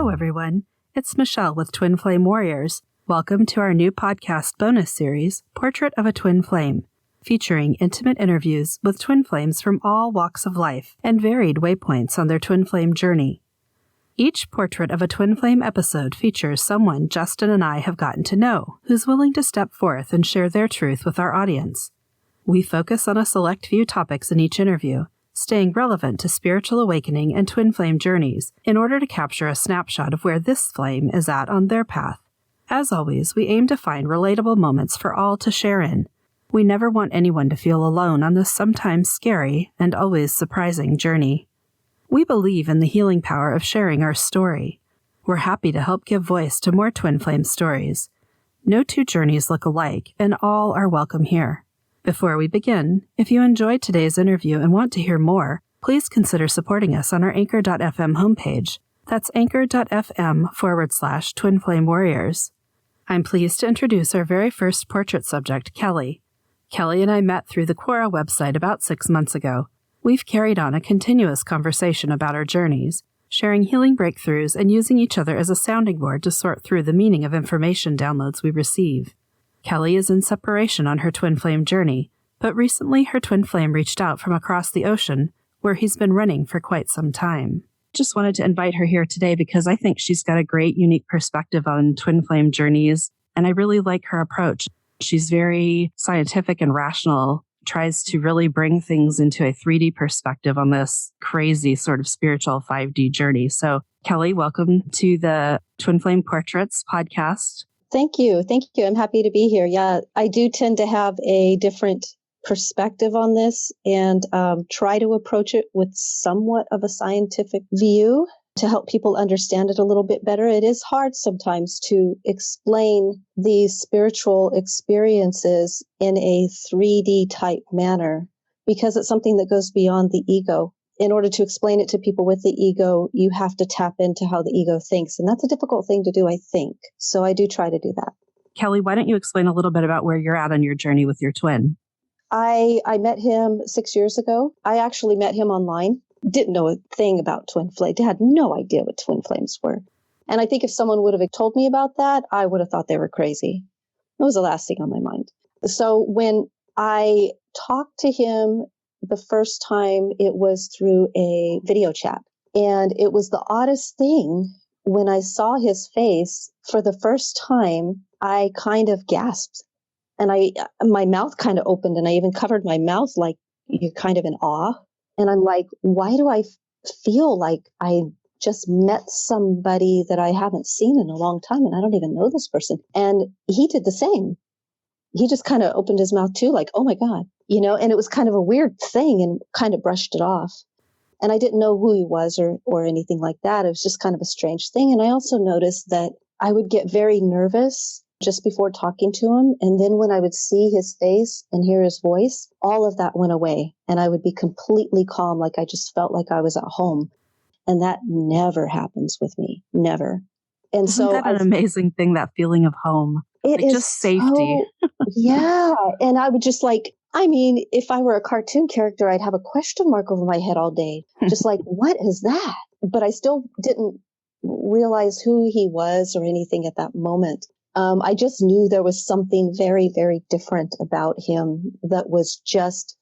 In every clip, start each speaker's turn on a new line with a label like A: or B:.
A: Hello, everyone. It's Michelle with Twin Flame Warriors. Welcome to our new podcast bonus series, Portrait of a Twin Flame, featuring intimate interviews with twin flames from all walks of life and varied waypoints on their twin flame journey. Each Portrait of a Twin Flame episode features someone Justin and I have gotten to know who's willing to step forth and share their truth with our audience. We focus on a select few topics in each interview, staying relevant to spiritual awakening and twin flame journeys in order to capture a snapshot of where this flame is at on their path. As always, we aim to find relatable moments for all to share in. We never want anyone to feel alone on this sometimes scary and always surprising journey. We believe in the healing power of sharing our story. We're happy to help give voice to more twin flame stories. No two journeys look alike, and all are welcome here. Before we begin, if you enjoyed today's interview and want to hear more, please consider supporting us on our anchor.fm homepage. That's anchor.fm/Twin Flame Warriors. I'm pleased to introduce our very first portrait subject, Kellie. Kellie and I met through the Quora website about 6 months ago. We've carried on a continuous conversation about our journeys, sharing healing breakthroughs and using each other as a sounding board to sort through the meaning of information downloads we receive. Kellie is in separation on her twin flame journey, but recently her twin flame reached out from across the ocean, where he's been running for quite some time. Just wanted to invite her here today because I think she's got a great, unique perspective on twin flame journeys, and I really like her approach. She's very scientific and rational, tries to really bring things into a 3D perspective on this crazy sort of spiritual 5D journey. So, Kellie, welcome to the Twin Flame Portraits podcast.
B: Thank you. Thank you. I'm happy to be here. Yeah, I do tend to have a different perspective on this and try to approach it with somewhat of a scientific view to help people understand it a little bit better. It is hard sometimes to explain these spiritual experiences in a 3D type manner because it's something that goes beyond the ego. In order to explain it to people with the ego, you have to tap into how the ego thinks. And that's a difficult thing to do, I think. So I do try to do that.
A: Kellie, why don't you explain a little bit about where you're at on your journey with your twin?
B: I met him 6 years ago. I actually met him online. Didn't know a thing about twin flame. Had no idea what twin flames were. And I think if someone would have told me about that, I would have thought they were crazy. It was the last thing on my mind. So when I talked to him the first time, it was through a video chat. And it was the oddest thing. When I saw his face for the first time, I kind of gasped. And my mouth kind of opened, and I even covered my mouth like you're kind of in awe. And I'm like, why do I feel like I just met somebody that I haven't seen in a long time, and I don't even know this person? And he did the same. He just kind of opened his mouth too, like, oh my God, and it was kind of a weird thing and kind of brushed it off. And I didn't know who he was or anything like that. It was just kind of a strange thing. And I also noticed that I would get very nervous just before talking to him. And then when I would see his face and hear his voice, all of that went away. And I would be completely calm, like I just felt like I was at home. And that never happens with me. Never. And
A: Isn't that an amazing thing, that feeling of home?
B: It is
A: just safety.
B: Yeah. And I would just if I were a cartoon character, I'd have a question mark over my head all day. Just like, what is that? But I still didn't realize who he was or anything at that moment. I just knew there was something very, very different about him that was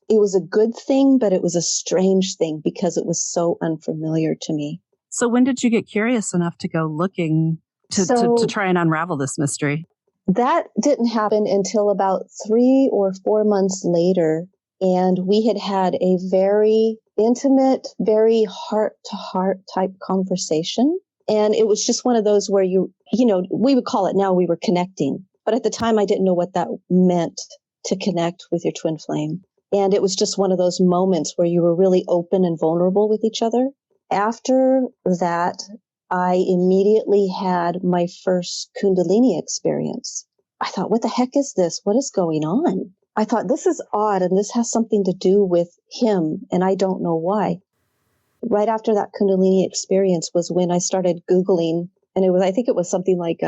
B: it was a good thing, but it was a strange thing because it was so unfamiliar to me.
A: So when did you get curious enough to go looking to try and unravel this mystery?
B: That didn't happen until about 3 or 4 months later. And we had a very intimate, very heart-to-heart type conversation. And it was just one of those where we would call it now we were connecting. But at the time, I didn't know what that meant to connect with your twin flame. And it was just one of those moments where you were really open and vulnerable with each other. After that, I immediately had my first Kundalini experience. I thought, what the heck is this? What is going on? I thought, this is odd, and this has something to do with him, and I don't know why. Right after that Kundalini experience was when I started Googling, and I think it was something like,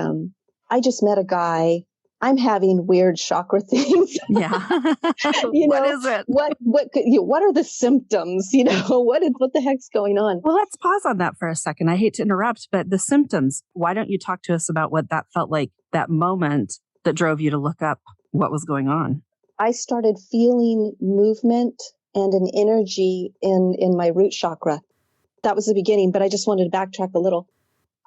B: I just met a guy I'm having weird chakra things.
A: Yeah. What is it?
B: What are the symptoms? What the heck's going on?
A: Well, let's pause on that for a second. I hate to interrupt, but the symptoms, why don't you talk to us about what that felt like, that moment that drove you to look up what was going on?
B: I started feeling movement and an energy in my root chakra. That was the beginning, but I just wanted to backtrack a little.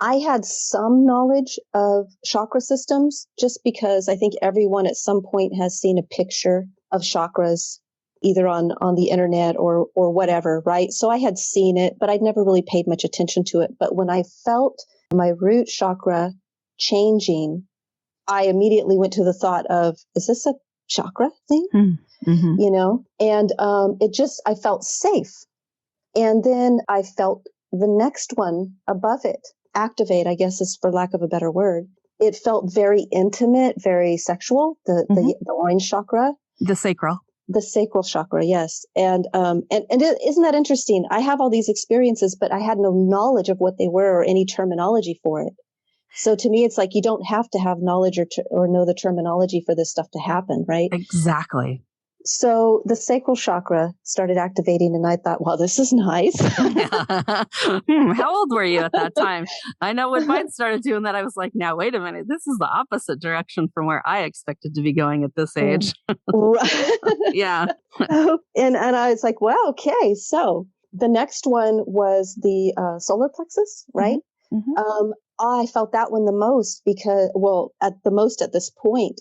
B: I had some knowledge of chakra systems just because I think everyone at some point has seen a picture of chakras either on the internet or whatever, right? So I had seen it, but I'd never really paid much attention to it. But when I felt my root chakra changing, I immediately went to the thought of, is this a chakra thing?
A: Mm-hmm.
B: And I felt safe. And then I felt the next one above it activate, I guess is for lack of a better word. It felt very intimate, very sexual, the orange chakra.
A: The sacral
B: chakra, yes. And isn't that interesting? I have all these experiences, but I had no knowledge of what they were or any terminology for it. So to me, it's like you don't have to have knowledge or know the terminology for this stuff to happen, right?
A: Exactly.
B: So the sacral chakra started activating and I thought, well, this is nice.
A: How old were you at that time? I know when mine started doing that, I was like, now, wait a minute. This is the opposite direction from where I expected to be going at this age. Yeah.
B: And I was like, well, okay. So the next one was the solar plexus, right?
A: Mm-hmm.
B: I felt that one the most because, at this point,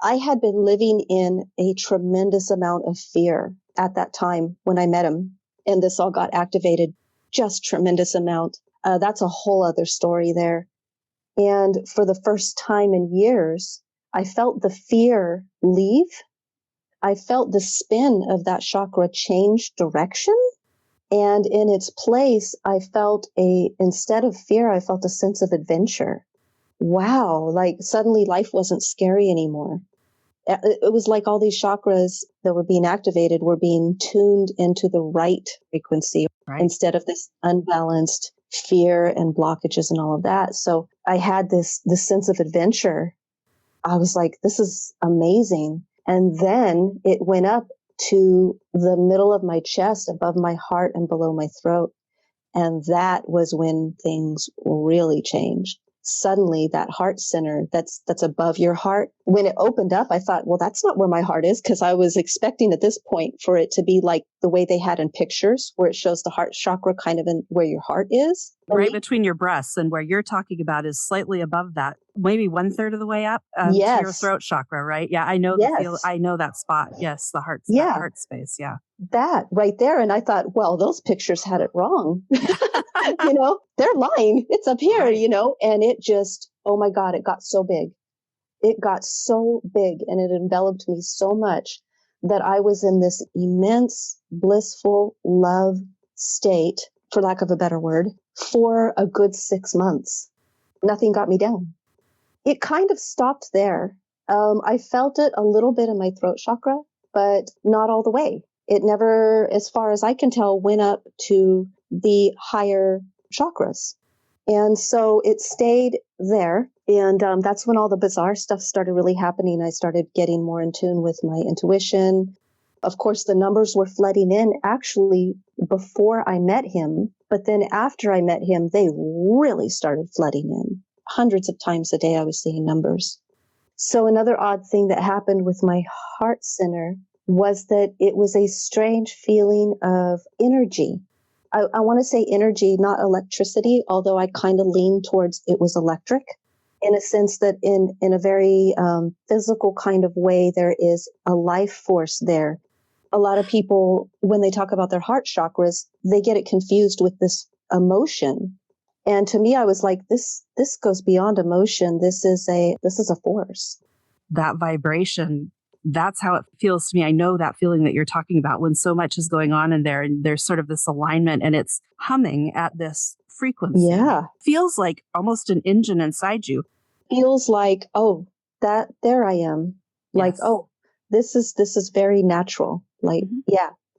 B: I had been living in a tremendous amount of fear at that time when I met him. And this all got activated, just tremendous amount. That's a whole other story there. And for the first time in years, I felt the fear leave. I felt the spin of that chakra change direction. And in its place, I felt instead of fear, I felt a sense of adventure. Wow, like suddenly life wasn't scary anymore. It was like all these chakras that were being activated were being tuned into the right frequency instead of this unbalanced fear and blockages and all of that. So I had this sense of adventure. I was like, this is amazing. And then it went up to the middle of my chest, above my heart and below my throat. And that was when things really changed. Suddenly that heart center that's above your heart, when it opened up, I thought, well, that's not where my heart is, because I was expecting at this point for it to be like the way they had in pictures where it shows the heart chakra kind of in where your heart is.
A: Right between your breasts, and where you're talking about is slightly above that, maybe 1/3 of the way up to your throat chakra, right? Yeah, I know I know that spot. Yes, the heart, that heart space. Yeah.
B: That right there. And I thought, well, those pictures had it wrong. They're lying. It's up here, and it just, oh my God, it got so big. It got so big and it enveloped me so much that I was in this immense, blissful love state, for lack of a better word, for a good 6 months. Nothing got me down. It kind of stopped there. I felt it a little bit in my throat chakra, but not all the way. It never, as far as I can tell, went up to the higher chakras. And so it stayed there. And that's when all the bizarre stuff started really happening. I started getting more in tune with my intuition. Of course, the numbers were flooding in actually before I met him. But then after I met him, they really started flooding in. Hundreds of times a day, I was seeing numbers. So another odd thing that happened with my heart center was that it was a strange feeling of energy. I want to say energy, not electricity, although I kind of lean towards it was electric, in a sense that in a very physical kind of way, there is a life force there. A lot of people, when they talk about their heart chakras, they get it confused with this emotion. And to me, I was like, this goes beyond emotion. This is a force.
A: That vibration, that's how it feels to me. I know that feeling that you're talking about when so much is going on in there and there's sort of this alignment and it's humming at this frequency.
B: Yeah.
A: Feels like almost an engine inside you.
B: Feels like, oh, there I am. Like, oh, this is very natural. Like,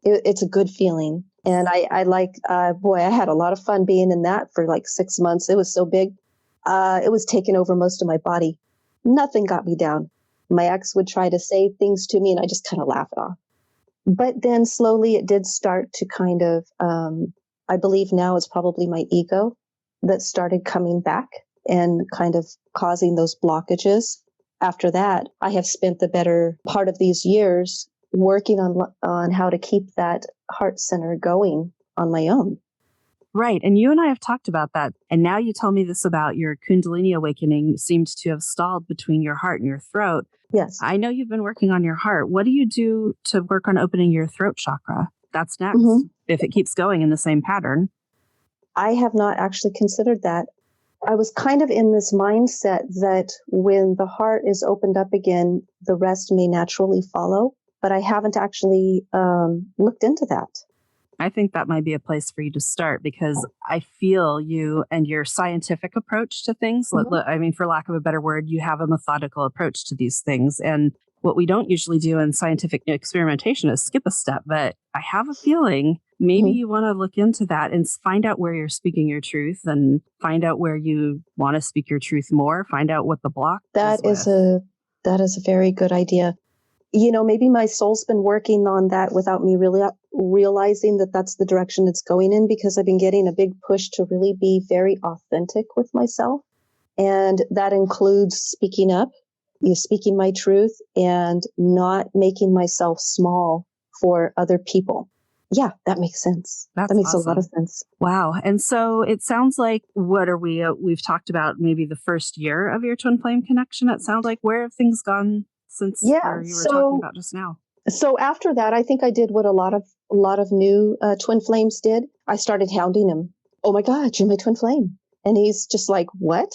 B: it's a good feeling. And I like, I had a lot of fun being in that for like 6 months. It was so big. It was taking over most of my body. Nothing got me down. My ex would try to say things to me and I just kind of laugh it off. But then slowly it did start to kind of, I believe now it's probably my ego that started coming back and kind of causing those blockages. After that, I have spent the better part of these years working on how to keep that heart center going on my own.
A: Right. And you and I have talked about that. And now you tell me this about your Kundalini awakening seems to have stalled between your heart and your throat.
B: Yes.
A: I know you've been working on your heart. What do you do to work on opening your throat chakra? That's next, if it keeps going in the same pattern.
B: I have not actually considered that. I was kind of in this mindset that when the heart is opened up again, the rest may naturally follow. But I haven't actually looked into that.
A: I think that might be a place for you to start because I feel you and your scientific approach to things. I mean, for lack of a better word, you have a methodical approach to these things. And what we don't usually do in scientific experimentation is skip a step. But I have a feeling maybe you want to look into that and find out where you're speaking your truth and find out where you want to speak your truth more. Find out what the block is.
B: That is a very good idea. You know, maybe my soul's been working on that without me really realizing that that's the direction it's going in, because I've been getting a big push to really be very authentic with myself. And that includes speaking up, speaking my truth, and not making myself small for other people. Yeah, that makes sense. That makes awesome. A lot of sense.
A: Wow. And so it sounds like, what are we? We've talked about maybe the first year of your twin flame connection. It sounds like, where have things gone since you were talking about just now?
B: So after that, I think I did what a lot of new twin flames did. I started hounding him. Oh my God, you're my twin flame. And he's just like, what?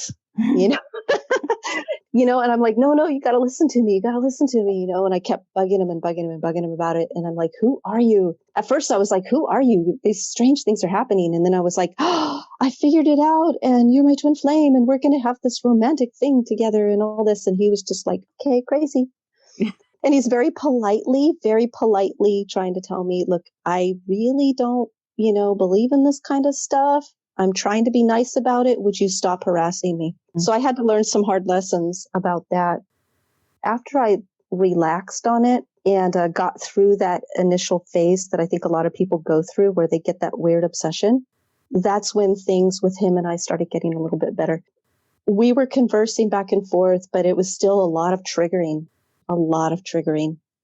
B: You know, and I'm like, no, you got to listen to me. And I kept bugging him about it. And I'm like, who are you? At first I was like, who are you? These strange things are happening. And then I was like, oh, I figured it out. And you're my twin flame. And we're going to have this romantic thing together and all this. And he was just like, okay, crazy. And he's very politely trying to tell me, look, I really don't, believe in this kind of stuff. I'm trying to be nice about it. Would you stop harassing me? Mm-hmm. So I had to learn some hard lessons about that. After I relaxed on it and got through that initial phase that I think a lot of people go through where they get that weird obsession, that's when things with him and I started getting a little bit better. We were conversing back and forth, but it was still a lot of triggering.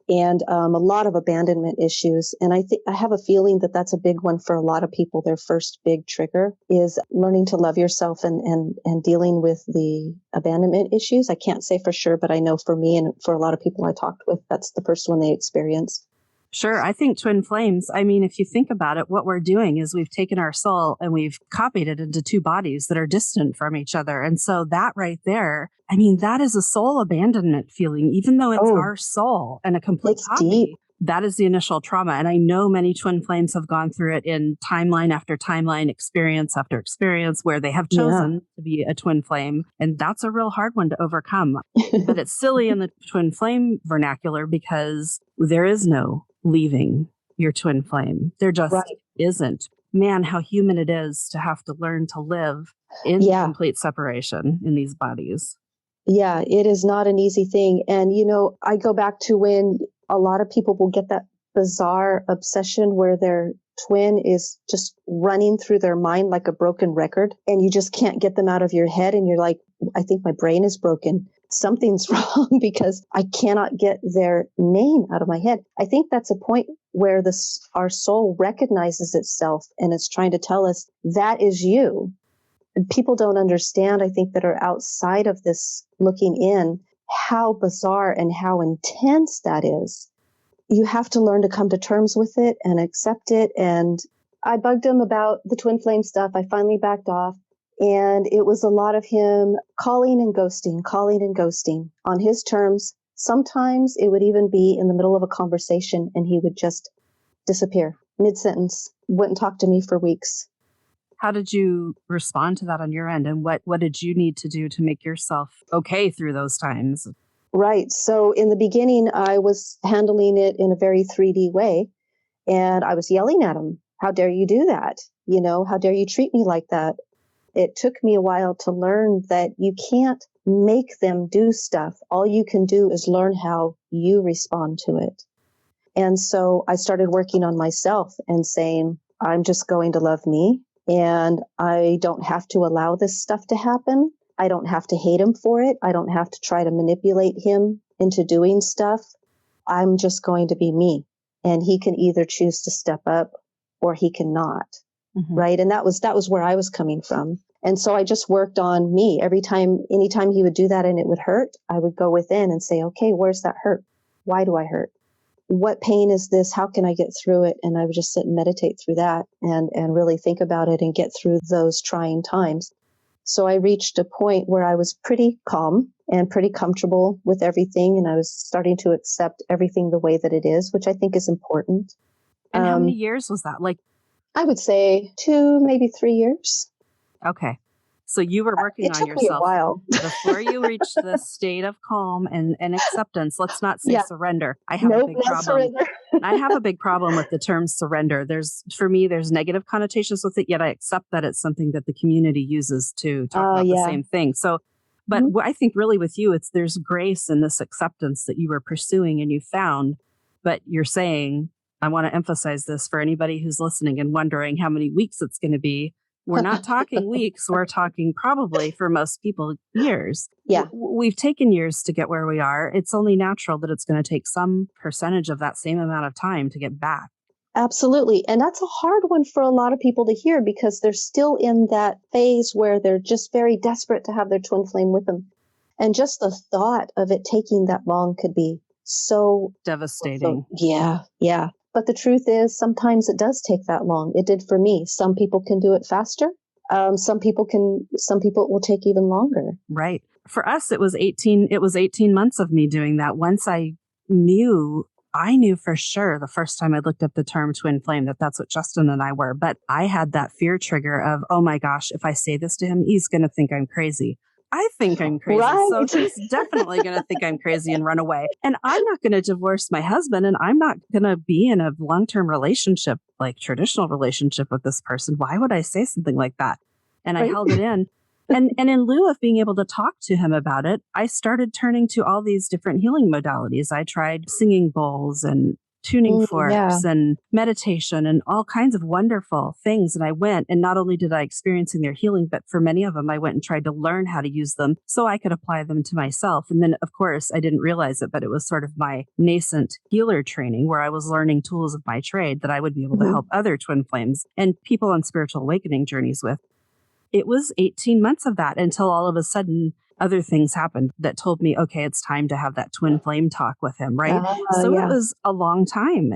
B: And a lot of abandonment issues. And I have a feeling that that's a big one for a lot of people. Their first big trigger is learning to love yourself and dealing with the abandonment issues. I can't say for sure, but I know for me and for a lot of people I talked with, that's the first one they experience.
A: Sure. I think twin flames, I mean, if you think about it, what we're doing is we've taken our soul and we've copied it into two bodies that are distant from each other. And so that right there, I mean, that is a soul abandonment feeling, even though it's our soul and a complete copy. Deep. That is the initial trauma. And I know many twin flames have gone through it in timeline after timeline, experience after experience, where they have chosen to be a twin flame. And that's a real hard one to overcome. But it's silly in the twin flame vernacular because there is no leaving your twin flame. There just isn't. Man, how human it is to have to learn to live in complete separation in these bodies.
B: Yeah, it is not an easy thing. And, I go back to when a lot of people will get that bizarre obsession where their twin is just running through their mind like a broken record, and you just can't get them out of your head. And you're like, I think my brain is broken. Something's wrong because I cannot get their name out of my head. I think that's a point where our soul recognizes itself and it's trying to tell us that is you. And people don't understand, I think, that are outside of this looking in, how bizarre and how intense that is. You have to learn to come to terms with it and accept it. And I bugged him about the twin flame stuff. I finally backed off. And it was a lot of him calling and ghosting on his terms. Sometimes it would even be in the middle of a conversation and he would just disappear mid-sentence, wouldn't talk to me for weeks.
A: How did you respond to that on your end? And what did you need to do to make yourself okay through those times?
B: Right. So in the beginning, I was handling it in a very 3D way. And I was yelling at him. How dare you do that? How dare you treat me like that? It took me a while to learn that you can't make them do stuff. All you can do is learn how you respond to it. And so I started working on myself and saying, I'm just going to love me, and I don't have to allow this stuff to happen. I don't have to hate him for it. I don't have to try to manipulate him into doing stuff. I'm just going to be me. And he can either choose to step up or he cannot.
A: Mm-hmm.
B: Right. And that was where I was coming from. And so I just worked on me. Anytime he would do that and it would hurt, I would go within and say, okay, where's that hurt? Why do I hurt? What pain is this? How can I get through it? And I would just sit and meditate through that and really think about it and get through those trying times. So I reached a point where I was pretty calm and pretty comfortable with everything. And I was starting to accept everything the way that it is, which I think is important.
A: And how many years was that?
B: I would say 2, maybe 3 years.
A: Okay. So you were working on yourself.
B: It took me a while.
A: Before you reached this state of calm and acceptance. Let's not say surrender. I have a big problem.
B: Surrender.
A: I have a big problem with the term surrender. For me, there's negative connotations with it, yet I accept that it's something that the community uses to talk about the same thing. So, but I think really with you, there's grace in this acceptance that you were pursuing and you found, but you're saying, I want to emphasize this for anybody who's listening and wondering how many weeks it's going to be. We're not talking weeks. We're talking probably for most people years.
B: Yeah.
A: We've taken years to get where we are. It's only natural that it's going to take some percentage of that same amount of time to get back.
B: Absolutely. And that's a hard one for a lot of people to hear because they're still in that phase where they're just very desperate to have their twin flame with them. And just the thought of it taking that long could be so
A: devastating.
B: Yeah. But the truth is, sometimes it does take that long. It did for me. Some people can do it faster. Some people it will take even longer.
A: Right. For us, it was 18 months of me doing that. Once I knew for sure the first time I looked up the term twin flame, that's what Justin and I were. But I had that fear trigger of, oh my gosh, if I say this to him, he's going to think I'm crazy. I think I'm crazy.
B: Right.
A: So he's definitely going to think I'm crazy and run away. And I'm not going to divorce my husband. And I'm not going to be in a long-term relationship, like traditional relationship with this person. Why would I say something like that? And I held it in. And in lieu of being able to talk to him about it, I started turning to all these different healing modalities. I tried singing bowls and tuning forks and meditation and all kinds of wonderful things. And I went, and not only did I experience in their healing, but for many of them, I went and tried to learn how to use them so I could apply them to myself. And then, of course, I didn't realize it, but it was sort of my nascent healer training where I was learning tools of my trade that I would be able to help other twin flames and people on spiritual awakening journeys with. It was 18 months of that until all of a sudden other things happened that told me, okay, it's time to have that twin flame talk with him, right? It was a long time.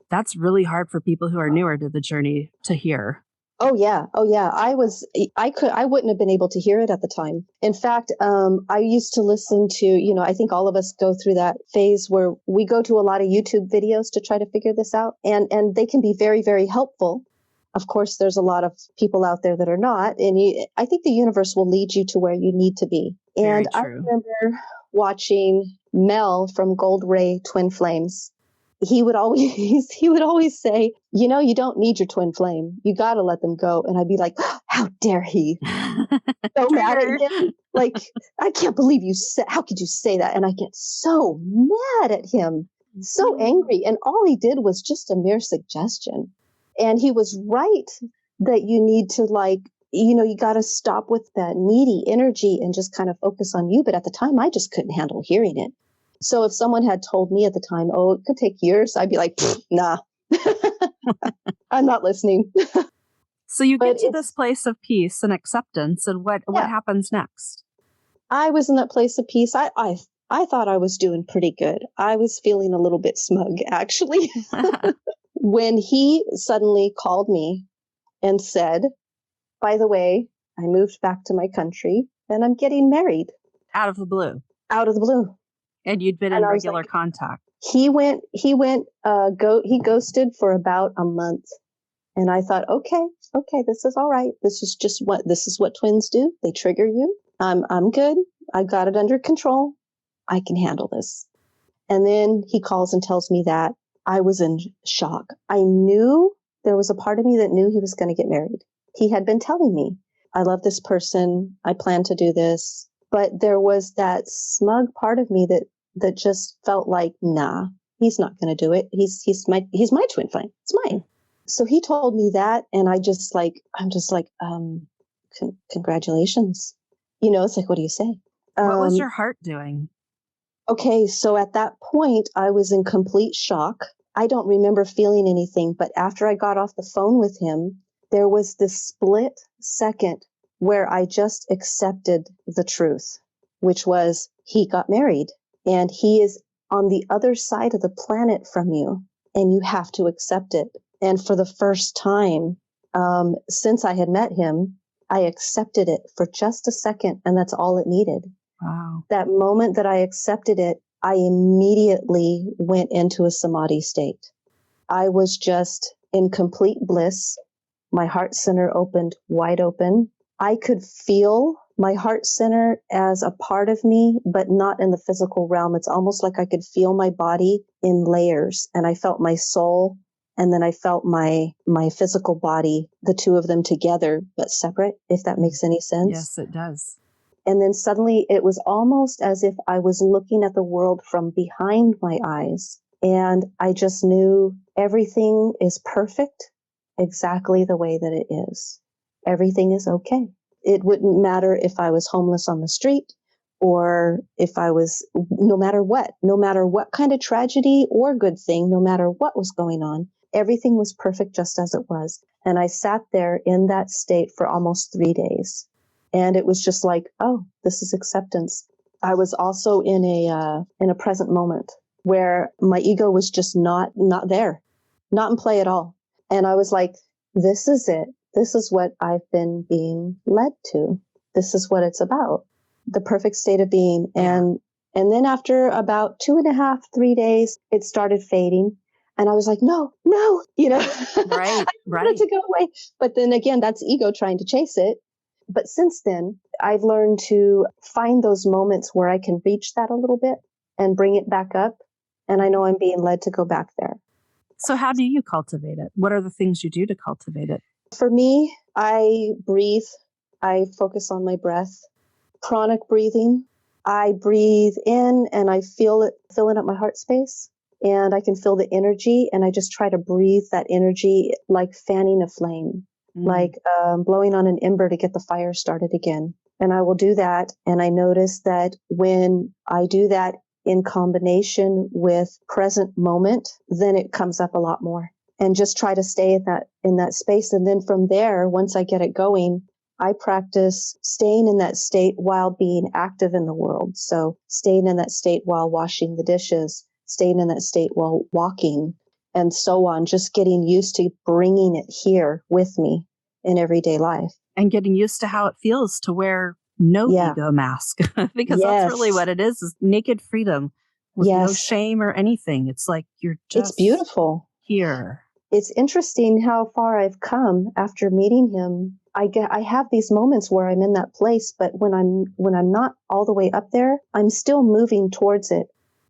A: That's really hard for people who are newer to the journey to hear.
B: Oh yeah. I wouldn't have been able to hear it at the time. In fact, I used to listen to, I think all of us go through that phase where we go to a lot of YouTube videos to try to figure this out, and they can be very, very helpful. Of course, there's a lot of people out there that are not, and I think the universe will lead you to where you need to be. And I remember watching Mel from Gold Ray Twin Flames. He would always say, you don't need your twin flame. You got to let them go. And I'd be like, how dare he? So mad at him. Like, I can't believe how could you say that? And I get so mad at him, so angry. And all he did was just a mere suggestion. And he was right that you need to you got to stop with that needy energy and just kind of focus on you. But at the time, I just couldn't handle hearing it. So if someone had told me at the time, oh, it could take years, I'd be like, nah, I'm not listening.
A: So you get to this place of peace and acceptance, and what happens next?
B: I was in that place of peace. I thought I was doing pretty good. I was feeling a little bit smug, actually. When he suddenly called me and said, by the way, I moved back to my country and I'm getting married.
A: Out of the blue.
B: Out of the blue.
A: And you'd been in regular contact.
B: He ghosted for about a month. And I thought, okay, this is all right. This is what twins do. They trigger you. I'm good. I got it under control. I can handle this. And then he calls and tells me that. I was in shock. I knew there was a part of me that knew he was going to get married. He had been telling me, I love this person. I plan to do this. But there was that smug part of me that just felt like, nah, he's not going to do it. He's my twin flame. It's mine. So he told me that, and I'm just like, congratulations. It's like, what do you say?
A: What was your heart doing?
B: Okay, so at that point, I was in complete shock. I don't remember feeling anything, but after I got off the phone with him, there was this split second where I just accepted the truth, which was he got married and he is on the other side of the planet from you, and you have to accept it. And for the first time since I had met him, I accepted it for just a second, and that's all it needed.
A: Wow.
B: That moment that I accepted it, I immediately went into a samadhi state. I was just in complete bliss. My heart center opened wide open. I could feel my heart center as a part of me, but not in the physical realm. It's almost like I could feel my body in layers, and I felt my soul, and then I felt my physical body, the two of them together, but separate, if that makes any sense.
A: Yes, it does.
B: And then suddenly it was almost as if I was looking at the world from behind my eyes. And I just knew everything is perfect exactly the way that it is. Everything is okay. It wouldn't matter if I was homeless on the street or if I was, no matter what kind of tragedy or good thing, no matter what was going on, everything was perfect just as it was. And I sat there in that state for almost 3 days. And it was just like, oh, this is acceptance. I was also in a present moment where my ego was just not there, not in play at all. And I was like, this is it. This is what I've been being led to. This is what it's about. The perfect state of being. And then after about 2.5, 3 days, it started fading. And I was like, no,
A: Right,
B: I wanted to go away. But then again, that's ego trying to chase it. But since then, I've learned to find those moments where I can reach that a little bit and bring it back up. And I know I'm being led to go back there.
A: So how do you cultivate it? What are the things you do to cultivate it?
B: For me, I breathe. I focus on my breath. Pranic breathing. I breathe in and I feel it filling up my heart space. And I can feel the energy. And I just try to breathe that energy like fanning a flame. Like blowing on an ember to get the fire started again. And I will do that. And I notice that when I do that in combination with present moment, then it comes up a lot more. And just try to stay in that space. And then from there, once I get it going, I practice staying in that state while being active in the world. So staying in that state while washing the dishes, staying in that state while walking, and so on, just getting used to bringing it here with me in everyday life.
A: And getting used to how it feels to wear no ego mask, because that's really what it is naked freedom with no shame or anything. It's like you're just
B: it's beautiful
A: here.
B: It's interesting how far I've come after meeting him. I have these moments where I'm in that place, but when I'm not all the way up there, I'm still moving towards it.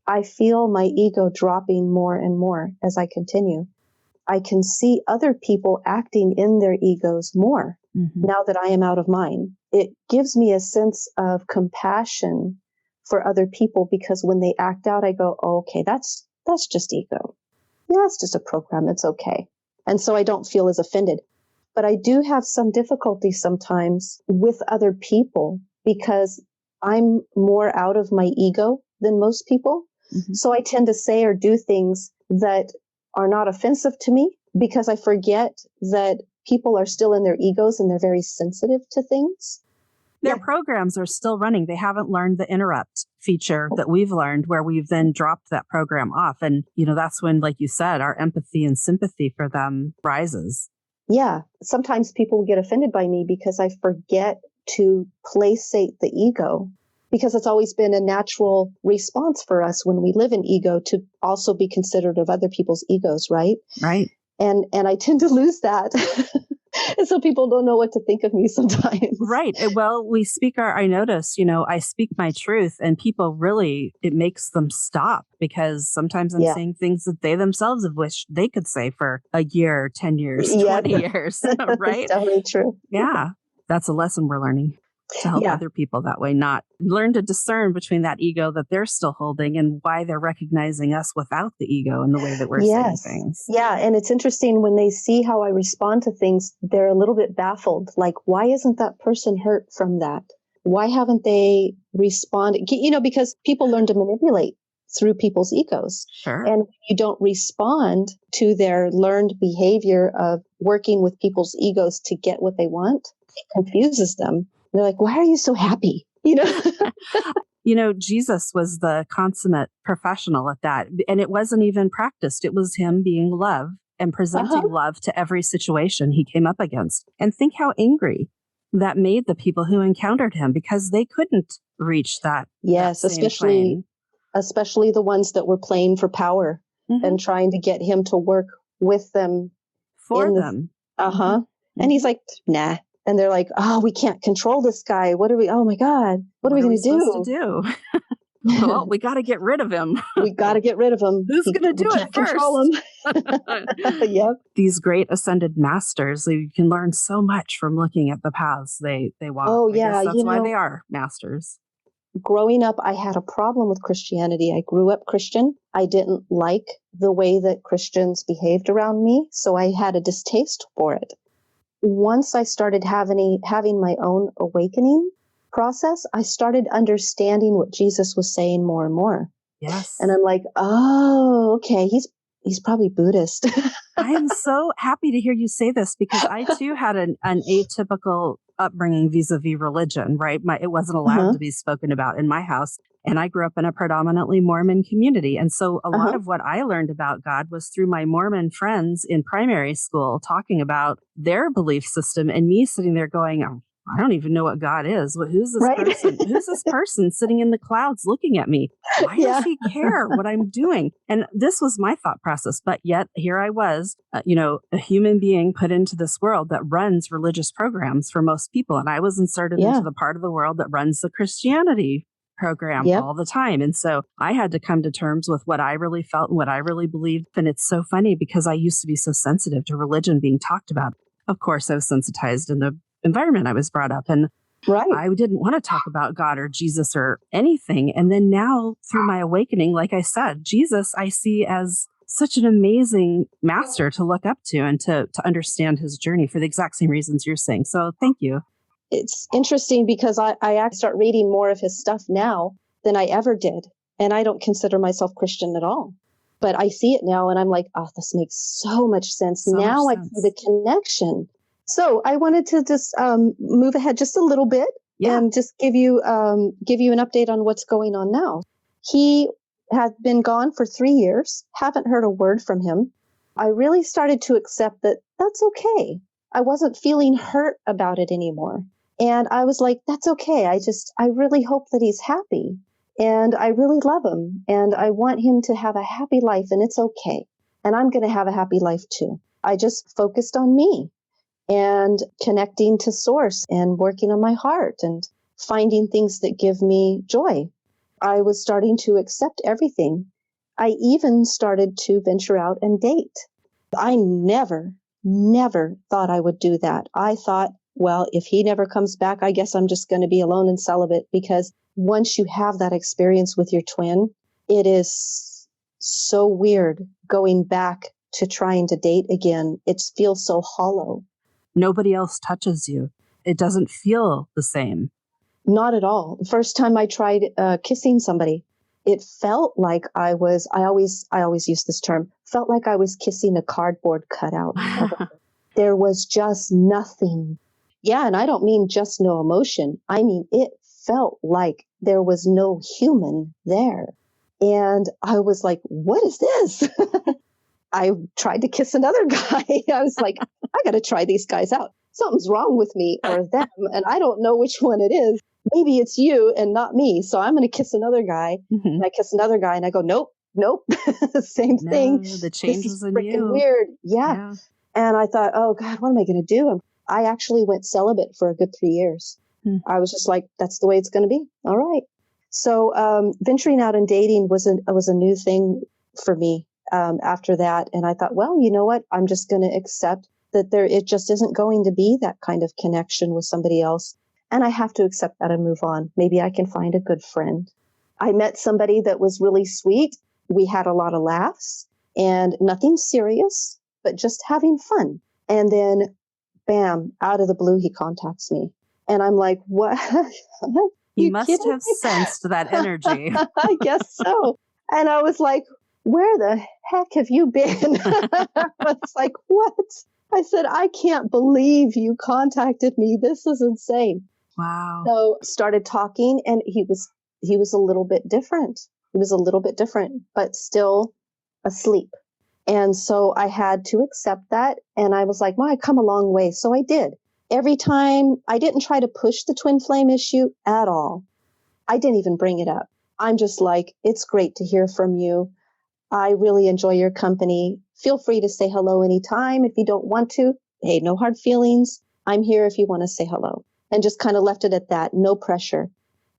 B: I feel my ego dropping more and more as I continue. I can see other people acting in their egos more now that I am out of mine. It gives me a sense of compassion for other people because when they act out, I go, oh, okay, that's just ego. Yeah, it's just a program. It's okay. And so I don't feel as offended. But I do have some difficulty sometimes with other people because I'm more out of my ego than most people. So I tend to say or do things that are not offensive to me because I forget that people are still in their egos and they're very sensitive to things.
A: Their programs are still running. They haven't learned the interrupt feature that we've learned where we've then dropped that program off. And, that's when, like you said, our empathy and sympathy for them rises.
B: Yeah. Sometimes people get offended by me because I forget to placate the ego. Because it's always been a natural response for us when we live in ego to also be considerate of other people's egos, right?
A: Right.
B: And I tend to lose that. And so people don't know what to think of me sometimes.
A: Right. Well, I notice, I speak my truth and people really, it makes them stop because sometimes I'm saying things that they themselves have wished they could say for a year, 10 years, 20 years. Right.
B: That's definitely true.
A: Yeah. That's a lesson we're learning. to help
B: Yeah.
A: other people that way, not learn to discern between that ego that they're still holding and why they're recognizing us without the ego and the way that we're saying
B: Yes.
A: things.
B: Yeah. And it's interesting when they see how I respond to things, they're a little bit baffled. Like, why isn't that person hurt from that? Why haven't they responded? Because people learn to manipulate through people's egos.
A: Sure.
B: And when you don't respond to their learned behavior of working with people's egos to get what they want, it confuses them. They're like, why are you so happy?
A: Jesus was the consummate professional at that. And it wasn't even practiced. It was him being love and presenting love to every situation he came up against. And think how angry that made the people who encountered him because they couldn't reach that.
B: Yes,
A: that same plane.
B: especially the ones that were playing for power and trying to get him to work with them.
A: For them.
B: And he's like, nah. And they're like, oh, we can't control this guy. Oh my God, what are we going to
A: do? Well, we got to get rid of him.
B: We got to get rid of him.
A: Who's going to do it first?
B: Control him. Yep.
A: These great ascended masters, you can learn so much from looking at the paths they walk.
B: Oh, yeah.
A: That's why they are masters.
B: Growing up, I had a problem with Christianity. I grew up Christian. I didn't like the way that Christians behaved around me, so I had a distaste for it. Once I started having my own awakening process, I started understanding what Jesus was saying more and more.
A: Yes.
B: And I'm like, oh, okay, he's probably Buddhist.
A: I am so happy to hear you say this because I too had an atypical upbringing vis-a-vis religion, right? It wasn't allowed to be spoken about in my house. And I grew up in a predominantly Mormon community. And so a lot of what I learned about God was through my Mormon friends in primary school talking about their belief system and me sitting there going, oh, I don't even know what God is. Who's this person? Who's this person sitting in the clouds looking at me? Why does he care what I'm doing? And this was my thought process. But yet here I was, a human being put into this world that runs religious programs for most people. And I was inserted into the part of the world that runs the Christianity program all the time. And so I had to come to terms with what I really felt and what I really believed. And it's so funny because I used to be so sensitive to religion being talked about. Of course, I was sensitized in the environment I was brought up in. I didn't want to talk about God or Jesus or anything. And then now through my awakening, like I said, Jesus, I see as such an amazing master to look up to and to understand his journey for the exact same reasons you're saying. So thank you.
B: It's interesting because I actually start reading more of his stuff now than I ever did. And I don't consider myself Christian at all. But I see it now and I'm like, oh, this makes so much sense. Now I see the connection. So I wanted to just move ahead just a little bit and just give you an update on what's going on now. He had been gone for 3 years, haven't heard a word from him. I really started to accept that that's okay. I wasn't feeling hurt about it anymore. And I was like, that's okay. I really hope that he's happy. And I really love him. And I want him to have a happy life. And it's okay. And I'm going to have a happy life too. I just focused on me and connecting to source and working on my heart and finding things that give me joy. I was starting to accept everything. I even started to venture out and date. I never thought I would do that. I thought, well, if he never comes back, I guess I'm just going to be alone and celibate, because once you have that experience with your twin, it is so weird going back to trying to date again. It feels so hollow.
A: Nobody else touches you. It doesn't feel the same.
B: Not at all. The first time I tried kissing somebody, it felt like I always use this term, felt like I was kissing a cardboard cutout. There was just nothing. Yeah, and I don't mean just no emotion. I mean, it felt like there was no human there. And I was like, what is this? I tried to kiss another guy. I was like, I got to try these guys out. Something's wrong with me or them, and I don't know which one it is. Maybe it's you and not me. So I'm going to kiss another guy. And I kiss another guy and I go, nope. Same thing.
A: The change
B: this is
A: is in
B: freaking
A: you.
B: Weird. Yeah. And I thought, oh God, what am I going to do? I actually went celibate for a good 3 years. I was just like, that's the way it's going to be. All right. So venturing out and dating was a new thing for me after that. And I thought, well, you know what? I'm just going to accept that it just isn't going to be that kind of connection with somebody else. And I have to accept that and move on. Maybe I can find a good friend. I met somebody that was really sweet. We had a lot of laughs and nothing serious, but just having fun. And then, bam, out of the blue, he contacts me. And I'm like, what?
A: He
B: You
A: must
B: kidding
A: have
B: me?
A: sensed that energy.
B: I guess so. And I was like, where the heck have you been? I was like, what? I said, I can't believe you contacted me. This is insane.
A: Wow.
B: So started talking, and he was a little bit different. He was a little bit different, but still asleep. And so I had to accept that. And I was like, well, I come a long way. So I did. Every time, I didn't try to push the twin flame issue at all. I didn't even bring it up. I'm just like, it's great to hear from you. I really enjoy your company. Feel free to say hello anytime if you don't want to. Hey, no hard feelings. I'm here if you want to say hello. And just kind of left it at that. No pressure.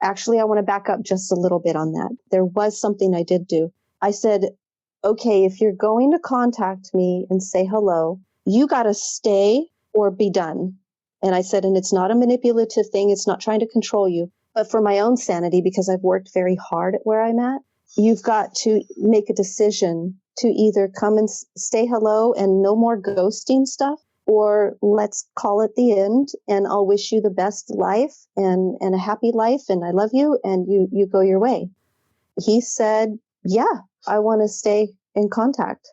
B: Actually, I want to back up just a little bit on that. There was something I did do. I said, okay, if you're going to contact me and say hello, you got to stay or be done. And I said, and it's not a manipulative thing. It's not trying to control you. But for my own sanity, because I've worked very hard at where I'm at, you've got to make a decision to either come and say hello and no more ghosting stuff, or let's call it the end, and I'll wish you the best life and a happy life, and I love you, and you go your way. He said, yeah, I want to stay in contact.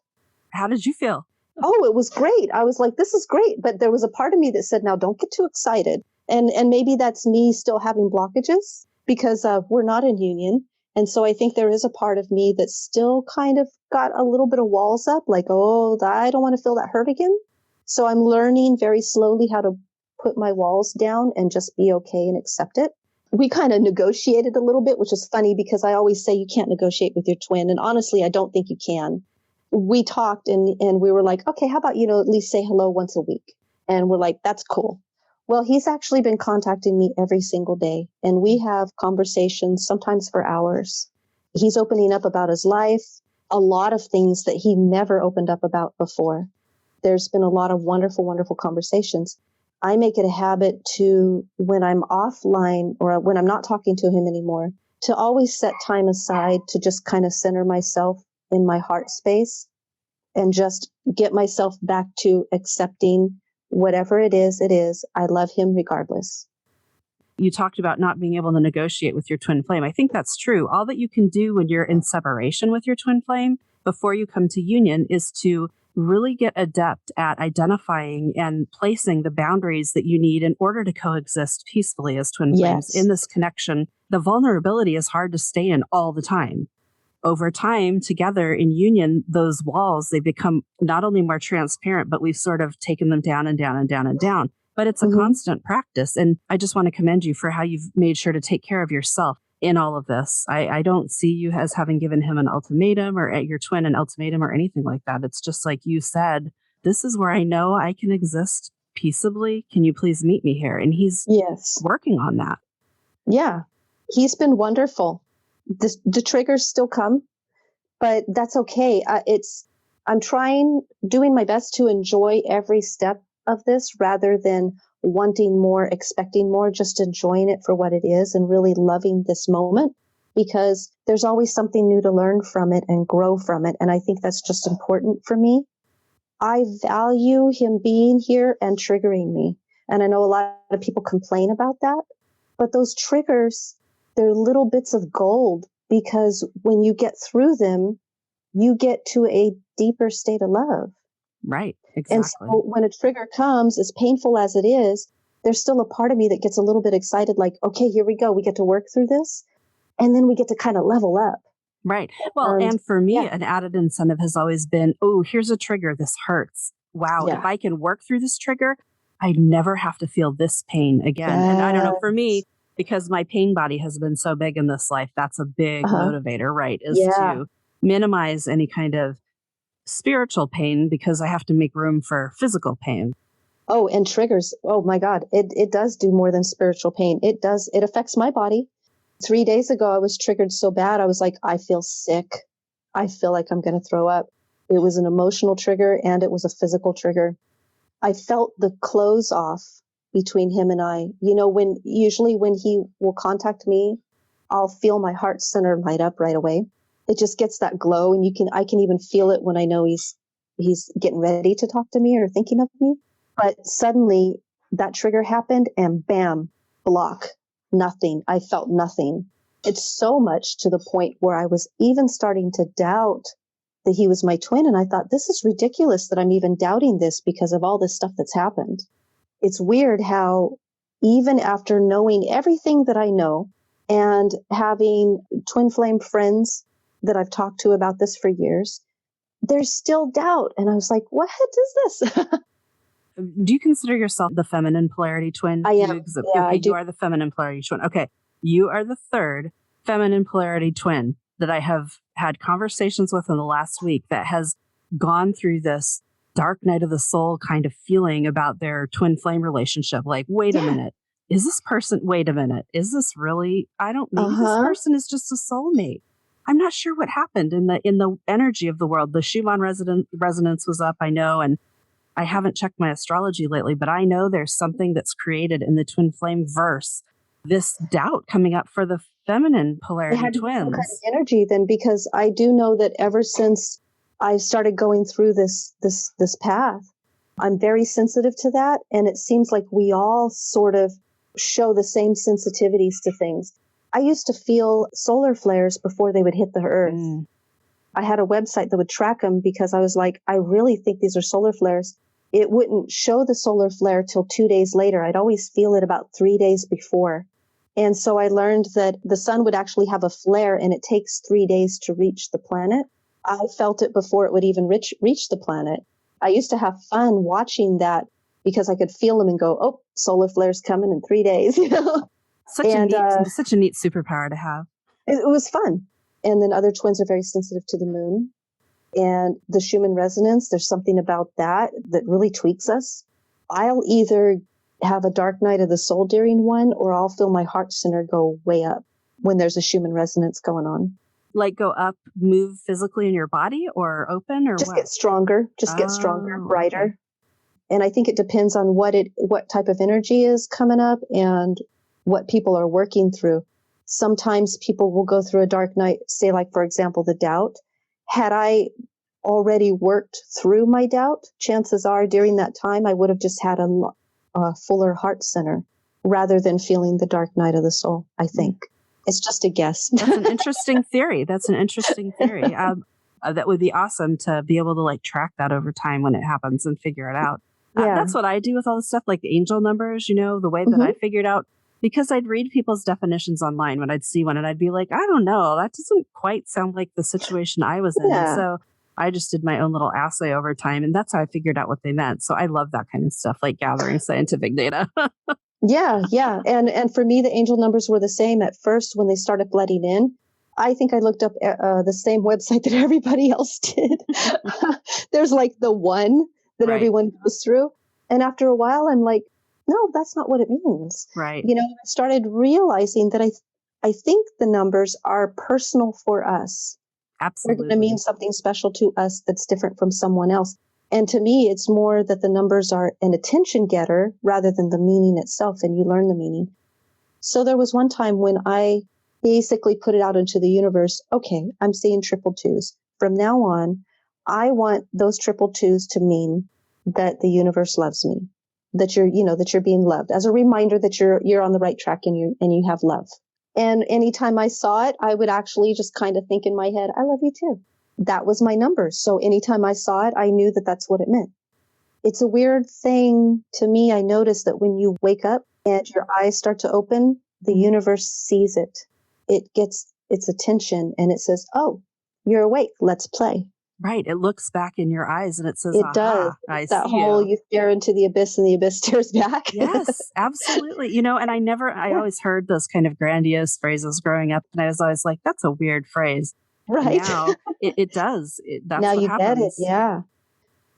A: How did you feel?
B: Oh, it was great. I was like, this is great. But there was a part of me that said, now don't get too excited. And maybe that's me still having blockages because we're not in union. And so I think there is a part of me that still kind of got a little bit of walls up, like, oh, I don't want to feel that hurt again. So I'm learning very slowly how to put my walls down and just be okay and accept it. We kind of negotiated a little bit, which is funny because I always say you can't negotiate with your twin. And honestly, I don't think you can. We talked and we were like, okay, how about, at least say hello once a week? And we're like, that's cool. Well, he's actually been contacting me every single day, and we have conversations sometimes for hours. He's opening up about his life, a lot of things that he never opened up about before. There's been a lot of wonderful, wonderful conversations. I make it a habit to, when I'm offline or when I'm not talking to him anymore, to always set time aside to just kind of center myself in my heart space and just get myself back to accepting whatever it is. I love him regardless.
A: You talked about not being able to negotiate with your twin flame. I think that's true. All that you can do when you're in separation with your twin flame before you come to union is to really get adept at identifying and placing the boundaries that you need in order to coexist peacefully as twin flames in this connection. The vulnerability is hard to stay in all the time. Over time, together in union, those walls, they become not only more transparent, but we've sort of taken them down and down and down and down. But it's a constant practice. And I just want to commend you for how you've made sure to take care of yourself in all of this. I don't see you as having given him an ultimatum or at your twin an ultimatum or anything like that. It's just like you said, this is where I know I can exist peaceably. Can you please meet me here? And he's working on that.
B: Yeah, he's been wonderful. The triggers still come, but that's okay. I'm doing my best to enjoy every step of this rather than wanting more, expecting more, just enjoying it for what it is and really loving this moment, because there's always something new to learn from it and grow from it. And I think that's just important for me. I value him being here and triggering me. And I know a lot of people complain about that, but those triggers, they're little bits of gold, because when you get through them, you get to a deeper state of love.
A: Right, exactly.
B: And so when a trigger comes, as painful as it is, there's still a part of me that gets a little bit excited, like, okay, here we go. We get to work through this. And then we get to kind of level up.
A: Right. Well, and for me, an added incentive has always been, oh, here's a trigger. This hurts. Wow. If I can work through this trigger, I never have to feel this pain again. And I don't know, for me, because my pain body has been so big in this life, that's a big motivator, right? Is to minimize any kind of spiritual pain, because I have to make room for physical pain.
B: Oh, and triggers. Oh my God. It does do more than spiritual pain. It affects my body. 3 days ago, I was triggered so bad. I was like, I feel sick. I feel like I'm going to throw up. It was an emotional trigger and it was a physical trigger. I felt the clothes off between him and I. You know, usually when he will contact me, I'll feel my heart center light up right away. It just gets that glow, and I can even feel it when I know he's getting ready to talk to me or thinking of me. But suddenly that trigger happened and bam, block, nothing. I felt nothing. It's so much to the point where I was even starting to doubt that he was my twin. And I thought, this is ridiculous that I'm even doubting this because of all this stuff that's happened. It's weird how even after knowing everything that I know and having twin flame friends that I've talked to about this for years, there's still doubt. And I was like, what is this?
A: Do you consider yourself the feminine polarity twin?
B: I am. Yeah, I do.
A: You are the feminine polarity twin. Okay. You are the third feminine polarity twin that I have had conversations with in the last week that has gone through this dark night of the soul kind of feeling about their twin flame relationship. Like, wait a minute. Is this Is this really, maybe this person is just a soulmate. I'm not sure what happened in the energy of the world. The Schumann resonance was up, I know, and I haven't checked my astrology lately, but I know there's something that's created in the twin flame verse. This doubt coming up for the feminine polarity twins.
B: Some kind of energy then, because I do know that ever since I started going through this path, I'm very sensitive to that, and it seems like we all sort of show the same sensitivities to things. I used to feel solar flares before they would hit the earth. I had a website that would track them because I was like, I really think these are solar flares. It wouldn't show the solar flare till 2 days later. I'd always feel it about 3 days before. And so I learned that the sun would actually have a flare and it takes 3 days to reach the planet. I felt it before it would even reach the planet. I used to have fun watching that because I could feel them and go, oh, solar flare's coming in 3 days. You know?
A: Such a neat superpower to have.
B: It was fun. And then other twins are very sensitive to the moon. And the Schumann resonance, there's something about that really tweaks us. I'll either have a dark night of the soul during one, or I'll feel my heart center go way up when there's a Schumann resonance going on.
A: Like go up, move physically in your body, or open, or
B: just
A: what?
B: Get stronger, brighter.
A: Okay.
B: And I think it depends on what type of energy is coming up and what people are working through. Sometimes people will go through a dark night, say like, for example, the doubt. Had I already worked through my doubt, chances are during that time, I would have just had a fuller heart center rather than feeling the dark night of the soul, I think. It's just a guess.
A: That's an interesting theory. That would be awesome to be able to like track that over time when it happens and figure it out. That's what I do with all this stuff, like the angel numbers, the way that I figured out, because I'd read people's definitions online when I'd see one and I'd be like, I don't know, that doesn't quite sound like the situation I was in. And so I just did my own little assay over time, and that's how I figured out what they meant. So I love that kind of stuff, like gathering scientific data.
B: Yeah. And for me, the angel numbers were the same at first when they started flooding in. I think I looked up the same website that everybody else did. There's like the one that everyone goes through. And after a while, I'm like, no, that's not what it means.
A: Right.
B: I started realizing that I think the numbers are personal for us.
A: Absolutely.
B: They're going to mean something special to us that's different from someone else. And to me, it's more that the numbers are an attention getter rather than the meaning itself, and you learn the meaning. So there was one time when I basically put it out into the universe. Okay, I'm seeing 222s. From now on, I want those 222s to mean that the universe loves me, that you're being loved, as a reminder that you're on the right track and you have love. And anytime I saw it, I would actually just kind of think in my head, I love you too. That was my number. So anytime I saw it, I knew that that's what it meant. It's a weird thing to me. I noticed that when you wake up and your eyes start to open, the universe sees it. It gets its attention and it says, oh, you're awake. Let's play.
A: Right. It looks back in your eyes and it says,
B: it does.
A: I
B: that
A: see
B: whole you stare into the abyss and the abyss stares back.
A: Yes, absolutely. And I always heard those kind of grandiose phrases growing up. And I was always like, that's a weird phrase.
B: Right.
A: Now it does. That's
B: now
A: what
B: you
A: happens.
B: Get it. Yeah.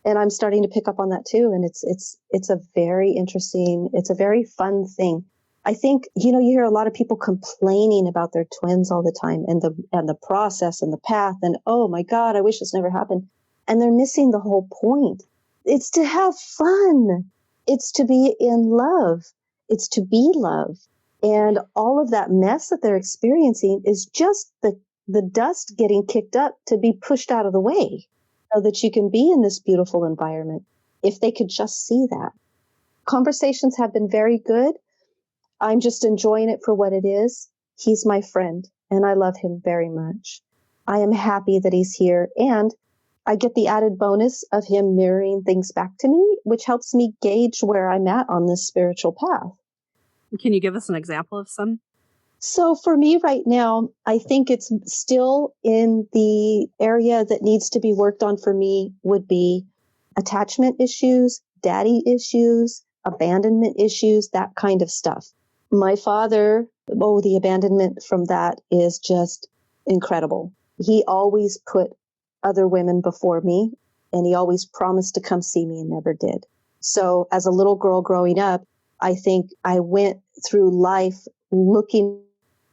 B: And I'm starting to pick up on that too. And it's a very interesting, it's a very fun thing. I think, you hear a lot of people complaining about their twins all the time and the process and the path and, oh my God, I wish this never happened. And they're missing the whole point. It's to have fun. It's to be in love. It's to be love. And all of that mess that they're experiencing is just the dust getting kicked up to be pushed out of the way so that you can be in this beautiful environment. If they could just see that. Conversations have been very good. I'm just enjoying it for what it is. He's my friend, and I love him very much. I am happy that he's here, and I get the added bonus of him mirroring things back to me, which helps me gauge where I'm at on this spiritual path.
A: Can you give us an example of some?
B: So for me right now, I think it's still in the area that needs to be worked on for me would be attachment issues, daddy issues, abandonment issues, that kind of stuff. My father, the abandonment from that is just incredible. He always put other women before me, and he always promised to come see me and never did. So as a little girl growing up, I think I went through life looking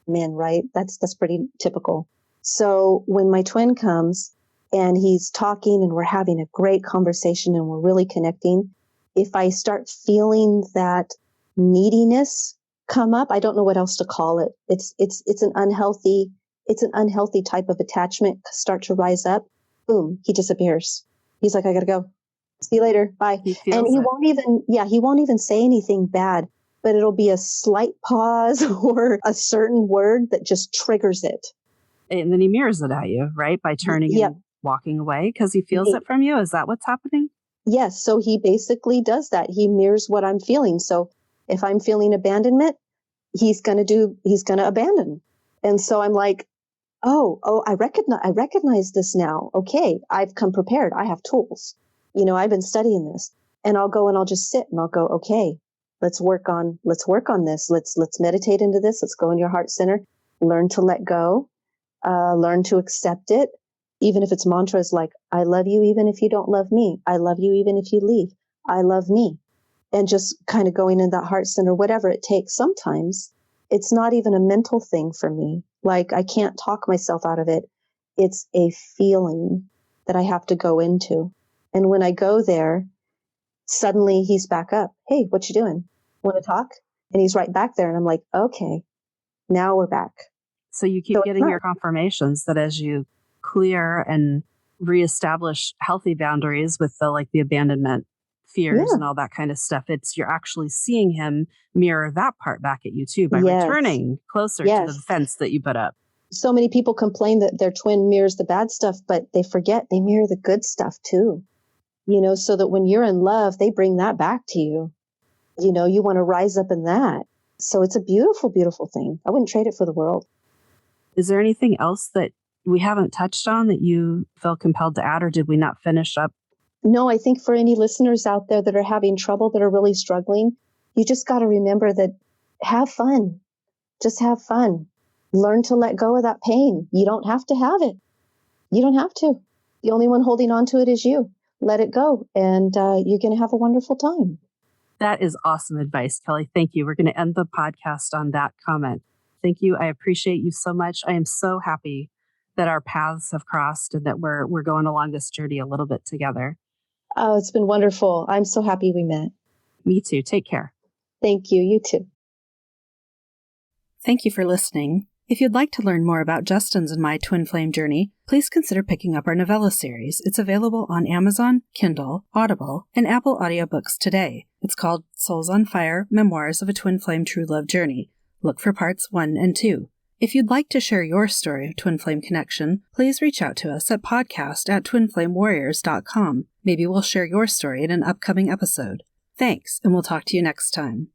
B: men, right? That's pretty typical. So when my twin comes and he's talking and we're having a great conversation and we're really connecting, if I start feeling that neediness come up, I don't know what else to call it. It's an unhealthy type of attachment start to rise up. Boom, he disappears. He's like, I gotta go. See you later. Bye. And he won't even say anything bad, but it'll be a slight pause or a certain word that just triggers it.
A: And then he mirrors it at you, right? By turning and walking away because he feels it from you. Is that what's happening?
B: Yes. So he basically does that. He mirrors what I'm feeling. So if I'm feeling abandonment, he's going to abandon. And so I'm like, I recognize this now. Okay. I've come prepared. I have tools. I've been studying this, and I'll go and I'll just sit and I'll go, okay, let's work on this. Let's meditate into this. Let's go in your heart center, learn to let go, learn to accept it. Even if it's mantras like, I love you, even if you don't love me. I love you, even if you leave. I love me. And just kind of going in that heart center, whatever it takes. Sometimes it's not even a mental thing for me. Like I can't talk myself out of it. It's a feeling that I have to go into. And when I go there, suddenly he's back up. Hey, what you doing? Want to talk? And he's right back there. And I'm like, okay, now we're back.
A: So you keep getting your confirmations that as you clear and reestablish healthy boundaries with the abandonment fears and all that kind of stuff, you're actually seeing him mirror that part back at you too by returning closer to the fence that you put up.
B: So many people complain that their twin mirrors the bad stuff, but they forget they mirror the good stuff too. So that when you're in love, they bring that back to you. You want to rise up in that. So it's a beautiful, beautiful thing. I wouldn't trade it for the world.
A: Is there anything else that we haven't touched on that you felt compelled to add, or did we not finish up?
B: No, I think for any listeners out there that are having trouble, that are really struggling, you just got to remember that have fun. Just have fun. Learn to let go of that pain. You don't have to have it. You don't have to. The only one holding on to it is you. Let it go, and you're going to have a wonderful time.
A: That is awesome advice, Kellie. Thank you. We're going to end the podcast on that comment. Thank you. I appreciate you so much. I am so happy that our paths have crossed and that we're going along this journey a little bit together.
B: Oh, it's been wonderful. I'm so happy we met.
A: Me too. Take care.
B: Thank you. You too.
A: Thank you for listening. If you'd like to learn more about Justin's and my twin flame journey, please consider picking up our novella series. It's available on Amazon, Kindle, Audible, and Apple audiobooks today. It's called Souls on Fire, Memoirs of a Twin Flame True Love Journey. Look for parts 1 and 2. If you'd like to share your story of twin flame connection, please reach out to us at podcast@twinflamewarriors.com. Maybe we'll share your story in an upcoming episode. Thanks, and we'll talk to you next time.